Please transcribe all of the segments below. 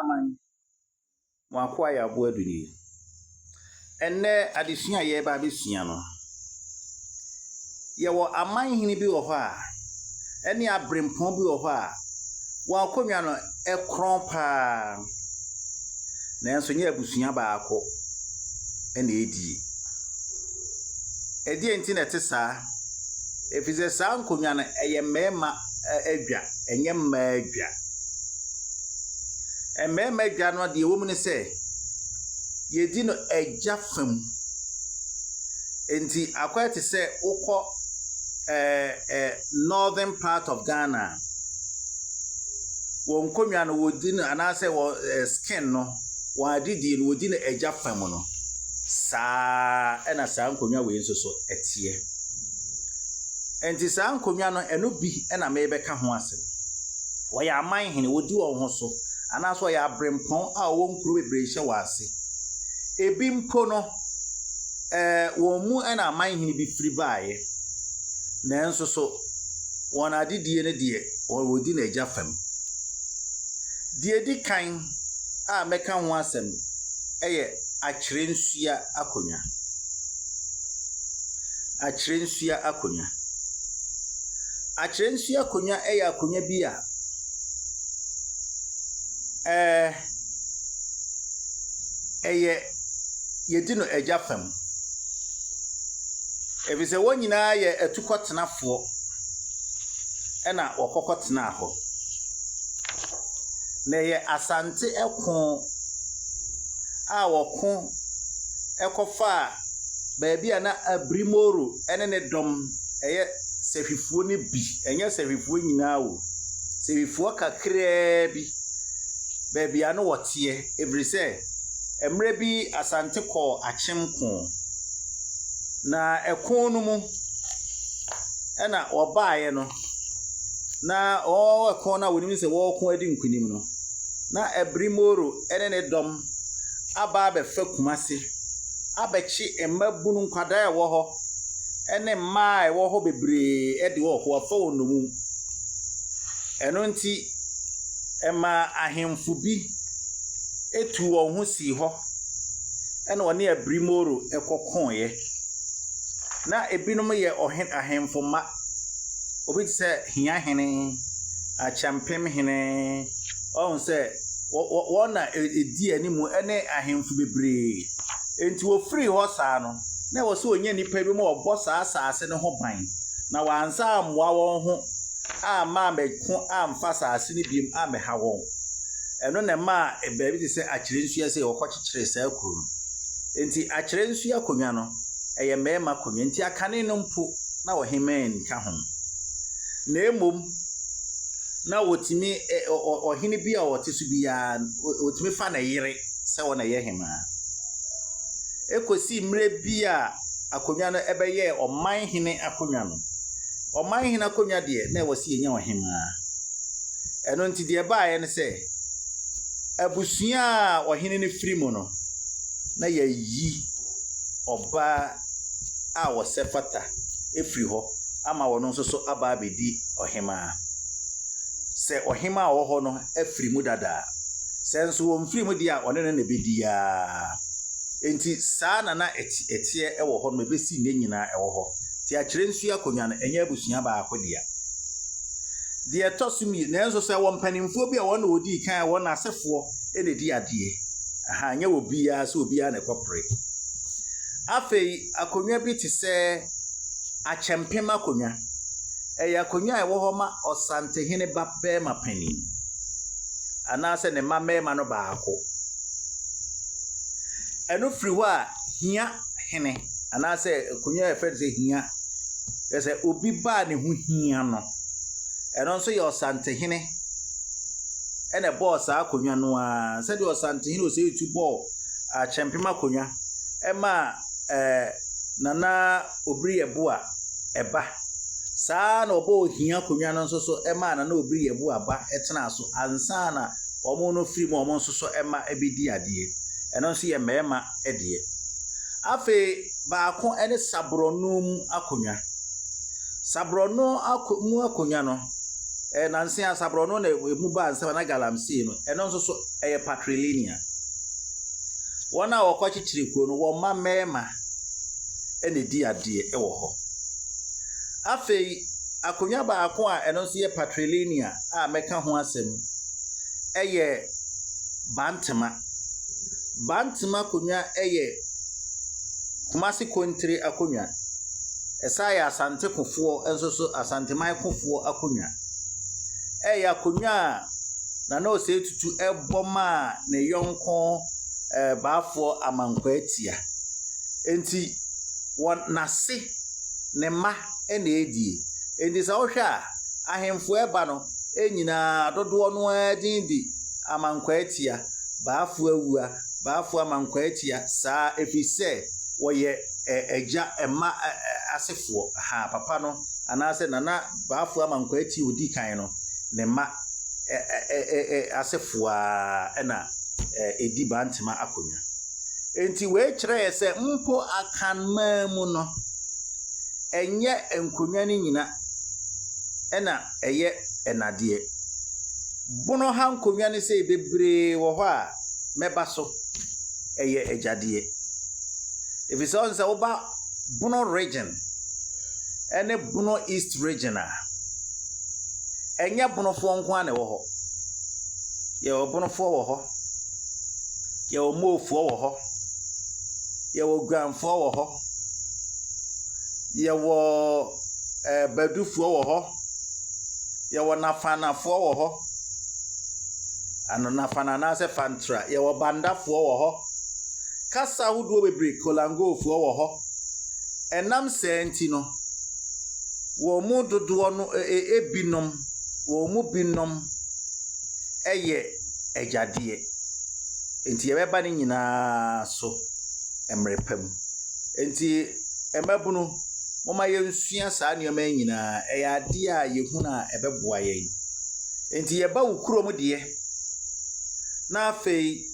man wakwa ya abo aduni enne adesua ye ba besua no ye wo aman hini bi wo ho a ene abrempon bi wo ho a wakonwa no ekron pa na enso nya abusua baako ene edi enti na tesa efize sa nkonwa no eye mema adwa enye mma adwa mema adwa no de wo mu ne se yedi no agya fam enti akwate se ukọ northern part of Ghana won konwa no wodi no anase wo skin no wa didi no wodi no agya fam no saa ena saa nkonwa we nsoso etie enti saa nkonwa no eno bi ena mebeka ho ase wo ya aman hene wodi wo ho so anaso ya brempon a wo nkuro bebre hye wase ebi mpo no wo mu ena aman hene bi firi baaye na nsoso won adidie ne de wodi na agya fam die di kan a meka ho asem eye akyerensua akonya eye akonya bi a eye yedi no agya fam ebise wonyina ye atukotenafo ena wokokotena ho na ye Asante ekon a woko ekofa baabi ana abrimoro ene ne dom eye sefifuo ne bi enye sefifuo nyina wo sefifuo kakra bi baabi ana wote ebrise emre bi Asante ko akyemko na ekon no mu ena obaaye no na ekon na woni se wo ko adi nkunim no na abrimoro ene ne dom aba befa kumase abechi emmabunu nkwada e wo ho ene mma e wo ho bebre e de wo ho afa onomu eno nti ema ahemfu bi etu wo ho si ho ene woni abrimoro ekokonye na ebinom ye ahemfu ma obi se hia hene achampem hene on se wona edi animu ene ahemfu bebre enti wo free ho saa no na wo se onye nipa bi mo obo saa asase ne ho ban na wansa amwa won ho ama meko amfa asase ne biem ameha won eno na ma ebabi ti se akyerensua se wokokyekere saa kuro no enti akyerensua konwa no eye mema konwa enti akane no mpo na wo heman ka ho na emom na wotimi ohene bi a wotesu bia wotimi fa na yire se wona ye hema ekosi mre bi a akonwa no ebeye oman hene akonwa no oman hene akonwa de na wosi yenya ohema eno nti de baaye ne se abusua ohene ne frimo no na yayi oba a wosefata efri ho ama wono nso so aba abedi ohema se ohima wo ho no afiri mu dada senso wo mfiri mu dia one ne bedia enti saa na etie e wo ho no besi ne nyina e wo ho ti akyerensua konwa no enya abusua ba akodia de etosumi nenso se wo mpanimfo bi a wo na odi kan wo na asefo e ne di ade aha nya wo bia se obi a na kopre afei akonwa bi ti se achempem akonwa eya konwa e wo ho ma Asante hene ba be mapanin anase ne mamema no baako eno firi ho a hia hene anase konwa e fe se hia ese obi ba ne ho hia no eno nso ye Asante hene ene boss akonwa no a se de Asante hene o se tu ball a champion akonwa e ma nana obri ebo a eba saa na obo hia konwa no nso so ema na obri ebo aba etena so ansa na omo no firi mo omo nso so ema ebedi ade eno nso ye mema ede afe baako ene sabronum akonwa sabrono mu akonwa no nanse asabro no na emu ba ansa na galamsey no eno nso so patrilineal wona wokochichiri kuro no wo ma mema ene di ade ewo ho afei akonya ba ako a eno nso ye patrilineal a meka ho asem bantama konya kumasi kontri akonya esaya asante kofo enso so asante mai kofo akonya akonya na na ose tutu eboma ne yonko baafo amankwatia enti won nase ne ma ene edie enti sa wohwe a ahemfo eba no enyina dodo no adindi amankwatia baafo awua baafo amankwatia saa efise woye eja ema asefo ha papa no anase nana baafo amankwatia odi kan no ne ma asefo ena edi bantama akonya enti we kire se mpo akan mamu no enye enkonya ni nyina ena eye enade bono ha nkonya ni se bebre wo ho a meba so eye ejade efise on se wo ba bono region ene bono east region a enye bono fo nko ane wo ho ye wo bono fo wo ho ye wo mofo wo ho ye wo granfo wo ho ye wo badufo wo ho ye wo nafanafo wo ho ano nafana na se fantra ye wo bandafo wo ho kasa huduo bebre kolangofo wo ho enam senti no wo mu dodo no ebinom wo mu binom eye ejade enti yebeba ni nyina so emrepam enti emabunu moma yensua saa nneoma nyina ade a yehuna ebeboa yen enti yeba ukuro mu de na afei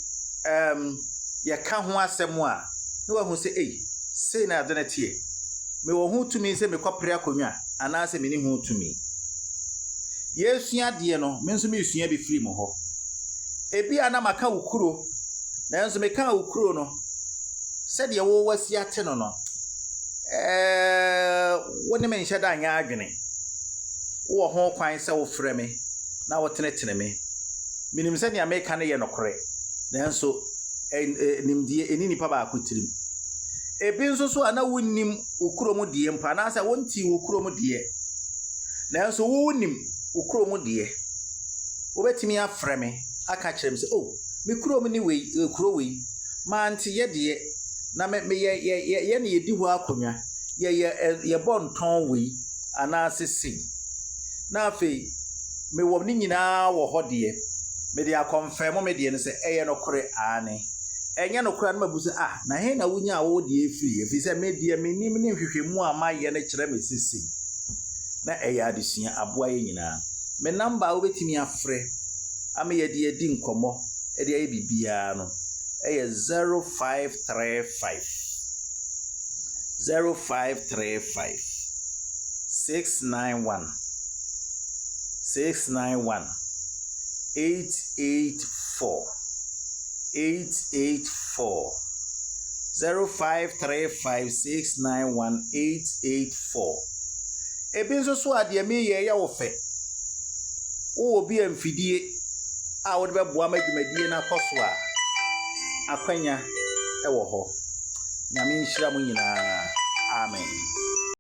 yeka ho asem a no wa hu se sei na ade na tie me wo hu tumi se me kwapre akonwa anase me ni hu tumi yesua de no me nso me sua be firi mo ho ebi ana maka ukuro na nso me ka ukuro no se de wo wasi ate no woni me nhye da anya adwene wo ho kwan se wo frɛ me na wo tenetene me minim se ne America ne ye nokore na nso nimdie enini pa ba akotirim ebi nso so ana wonnim ukuro mu de mpa na asa wonti ukuro mu de na nso wo wonnim ukuro mu de wo betimi afrɛ me aka kyerem se me kuro mu ni we kuro we ma nti ye de na me ye ne yedi ho akonwa ye bonton we ana asisi na afei me wo ni nyina wo ho de me de akonfirm me de ne se eye no kore ane enye no kore na mabuze na he na wunya wo de efi se me de me nim ne hwehwemu a ma ye ne kyere me sisi na eye adesua aboa ye nyina me number wo betimi afre ama ye de edi nkomo e de aye bibia no eye 0535 691 884 0535 691 884 ebi nso so ade me ye ya wo fe wo obi amfidie a wo de beboa madwumadie na koso a akwanya ewo ho nyame nhyira mu nyina amen.